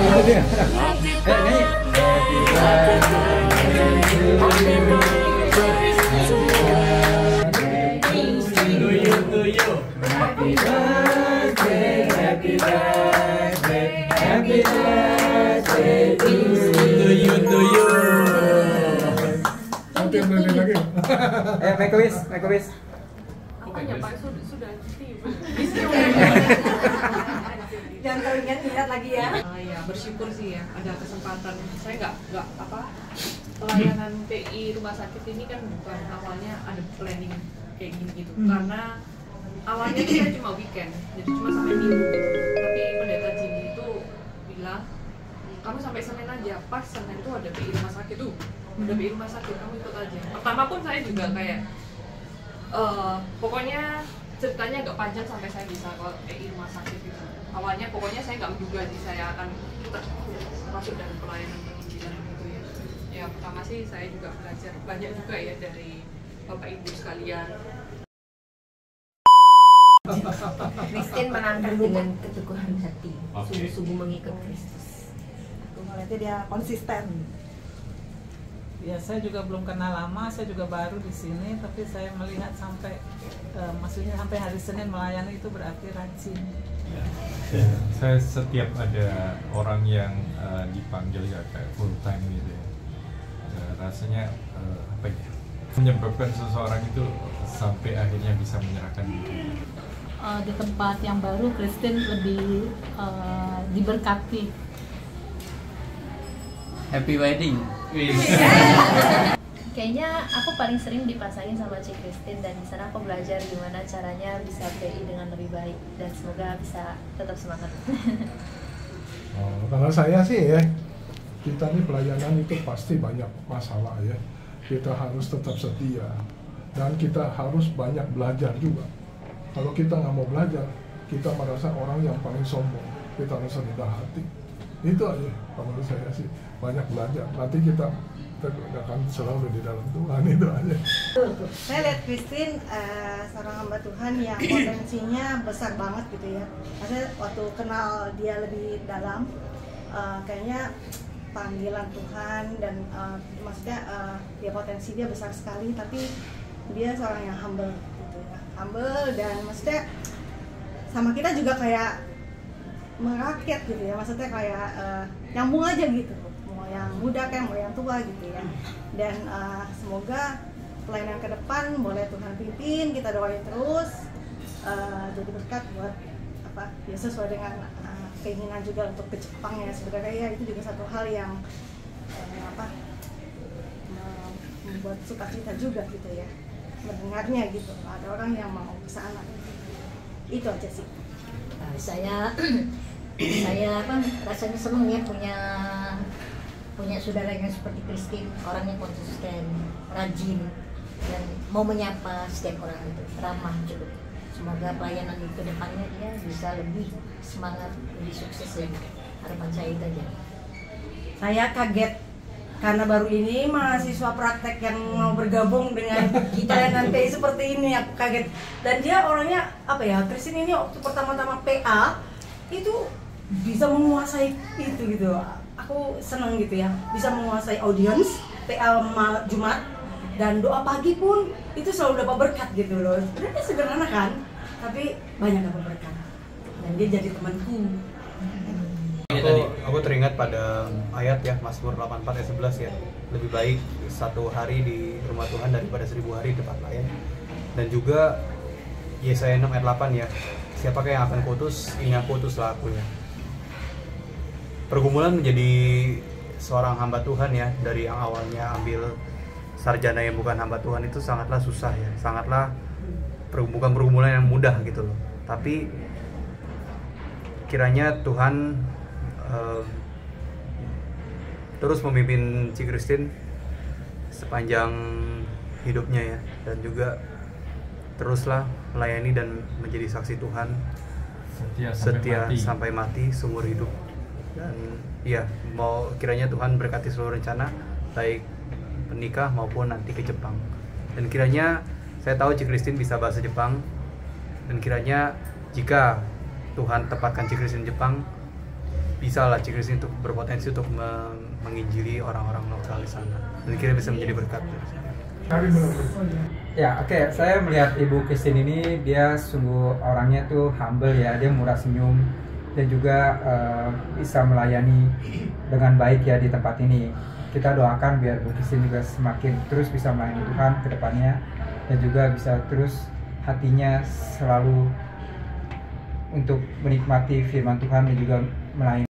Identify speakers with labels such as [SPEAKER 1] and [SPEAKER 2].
[SPEAKER 1] itu dia. Nyanyi. Happy birthday, happy birthday, happy birthday to you. Sampai beli lagi. Make a wish, make a wish.
[SPEAKER 2] Apanya Pak? Sudah
[SPEAKER 3] Jangan teringat-ingat lagi ya.
[SPEAKER 2] Ya bersyukur sih ya ada kesempatan. Saya nggak pelayanan PI rumah sakit ini kan bukan awalnya ada planning kayak gini gitu. Karena awalnya saya cuma weekend, jadi cuma sampai minggu. Tapi pendeta Jimmy itu bilang, kamu sampai Senin aja. Pas Senin itu ada PI rumah sakit tuh, ada PI rumah sakit, kamu ikut aja. Pertama pun saya juga kayak, pokoknya ceritanya agak panjang sampai saya bisa ke PI rumah sakit gitu. Awalnya pokoknya saya nggak menduga sih saya akan masuk dalam pelayanan penginjilan gitu ya. Ya pertama sih saya juga belajar banyak juga ya dari Bapak Ibu sekalian.
[SPEAKER 3] Christine menangkan dengan keteguhan hati, sungguh-sungguh mengikut Kristus. Aku melihatnya dia konsisten.
[SPEAKER 4] Ya, saya juga belum kenal lama, saya juga baru di sini, tapi saya melihat sampai, maksudnya sampai hari Senin melayani itu berarti rajin.
[SPEAKER 5] Ya, saya setiap ada orang yang dipanggil ya kayak full time gitu ya, rasanya apa ya, menyebabkan seseorang itu sampai akhirnya bisa menyerahkan diri.
[SPEAKER 6] Di tempat yang baru, Christine lebih diberkati.
[SPEAKER 1] Happy wedding.
[SPEAKER 7] Kayaknya aku paling sering dipasangin sama Cik Christine, dan di sana aku belajar gimana caranya bisa PI dengan lebih baik, dan semoga bisa tetap semangat.
[SPEAKER 8] Kalau saya sih ya, kita nih pelayanan itu pasti banyak masalah ya. Kita harus tetap setia dan kita harus banyak belajar juga. Kalau kita nggak mau belajar, kita merasa orang yang paling sombong. Kita harus rendah hati. Itu aja kalau menurut saya sih, banyak belajar. Nanti kita akan selalu di dalam Tuhan, itu aja.
[SPEAKER 3] Saya lihat Christine seorang hamba Tuhan yang potensinya besar banget gitu ya. Maksudnya waktu kenal dia lebih dalam, kayaknya panggilan Tuhan dan maksudnya dia potensi dia besar sekali, tapi dia seorang yang humble gitu ya. Humble dan maksudnya sama kita juga kayak merakyat gitu ya, maksudnya kayak nyambung aja gitu, mau yang muda kan, mau yang tua gitu ya. Dan semoga pelayanan ke depan boleh Tuhan pimpin, kita doain terus jadi berkat buat apa ya, sesuai dengan keinginan juga untuk ke Jepang ya. Sebenarnya ya itu juga satu hal yang membuat sukacita juga gitu ya mendengarnya gitu, ada orang yang mau ke sana. Itu aja sih.
[SPEAKER 9] Saya rasanya senang ya punya saudara yang seperti Christine, orangnya konsisten, rajin, dan mau menyapa setiap orang itu, ramah cukup. Semoga pelayanan itu depannya dia bisa lebih semangat, lebih sukses lagi. Harapan saya itu aja.
[SPEAKER 3] Saya kaget karena baru ini mahasiswa praktek yang mau bergabung dengan pelayanan PI seperti ini, aku kaget. Dan dia orangnya apa ya, Christine ini waktu pertama-tama PA itu bisa menguasai itu gitu. Aku seneng gitu ya, bisa menguasai audiens PA Jumat, dan doa pagi pun itu selalu dapat berkat gitu loh. Sebenarnya sederhana kan, tapi banyak dapat berkat. Dan dia jadi temanku.
[SPEAKER 1] Aku teringat pada ayat ya, Mazmur 84 ayat 11 ya. Lebih baik satu hari di rumah Tuhan daripada 1000 hari di tempat lain. Dan juga Yesaya 6 ayat 8 ya. Siapakah yang akan kuutus? Ini aku utuslah aku ya. Pergumulan menjadi seorang hamba Tuhan ya, dari yang awalnya ambil sarjana yang bukan hamba Tuhan itu sangatlah susah ya. Sangatlah bukan pergumulan yang mudah gitu loh. Tapi kiranya Tuhan terus memimpin Cik Christine sepanjang hidupnya ya, dan juga teruslah melayani dan menjadi saksi Tuhan setia sampai mati seumur hidup. Dan ya, mau kiranya Tuhan berkati seluruh rencana baik menikah maupun nanti ke Jepang. Dan kiranya saya tahu Cik Christine bisa bahasa Jepang, dan kiranya jika Tuhan tempatkan Cik Christine Jepang, bisa lah Cikristin untuk berpotensi untuk menginjili orang-orang lokal di sana. Dan kira bisa menjadi berkat.
[SPEAKER 10] Ya, oke. Saya melihat Ibu Christine ini, dia sungguh orangnya tuh humble ya, dia murah senyum dan juga bisa melayani dengan baik ya di tempat ini. Kita doakan biar Bu Christine juga semakin terus bisa melayani Tuhan ke depannya dan juga bisa terus hatinya selalu untuk menikmati firman Tuhan dan juga melayani